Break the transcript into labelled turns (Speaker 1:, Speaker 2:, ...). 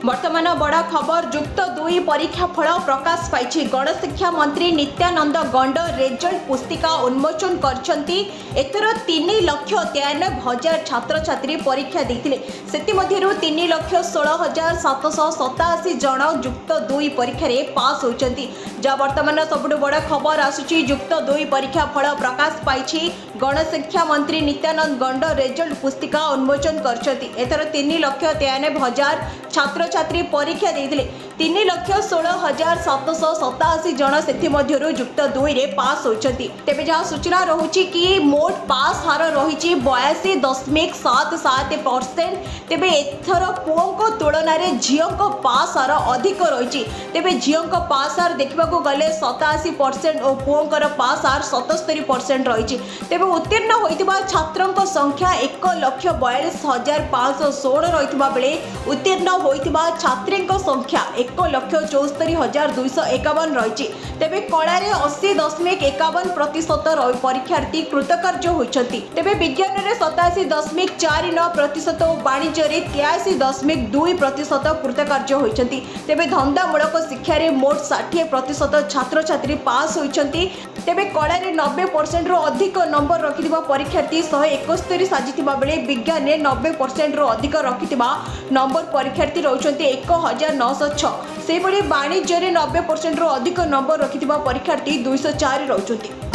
Speaker 1: वर्तमान बड़ खबर युक्त 2 परीक्षा फल प्रकाश पाई। गणशिक्षा मंत्री नित्यानंद गंड रेजल्ट पुस्तिका उन्मोचन करछंती। एथर 3,93,000 छात्र छात्री परीक्षा देथिले। सेति मध्यरु 3,16,787 जन युक्त 2 परीक्षा रे पास होचंती। जा वर्तमान सबुठ बड़ खबर आसुची युक्त 2 परीक्षा फल प्रकाश पाई। गणशिक्षा मंत्री नित्यानंद गंड रेजल्ट पुस्तिका उन्मोचन करछंती। एथर 3,93,000 छात्र छात्री परीक्षा देथिले। 3,16,787 जन सेथि मध्यरु युक्त 2 रे पास होचंती। तेबे जहा सूचना रहुची कि मोट पास हार रहिची 82.77%। तेबे एथर पुओंको तुलना रे झियोंको पास हार अधिक रहिची। तेबे झियोंको पास हार देखिबाको गले 87% और पुओंकर पास हार 77% रहिची। तेबे उत्तीर्ण होइतिबा छात्रंको संख्या 1,42,516 रहितिबा बेले उत्तीर्ण होइतिबा छात्रींको संख्या 1,74,251 रहिची। तेबे कलारे 80.51% परीक्षार्थी कृतकार्य होइछंती। तेबे विज्ञान रे 87.49% और वाणिज्य रे 83.2% कृतकार्य होइछंती। तेबे धंदामूलक शिक्षा रे मोट 60% छात्र छात्री पास होइछंती। तेबे कलारे 90% रो अधिक नंबर रखिथिबा परीक्षार्थी 171 साजिथिबा बेले विज्ञान रे 90% रो अधिक रखिथिबा नंबर परीक्षार्थी रहउछंती 1906। सेबडी वाणिज्य रे 90% रो अधिक नंबर रखिथिबा परीक्षार्थी 204 रहउछंती।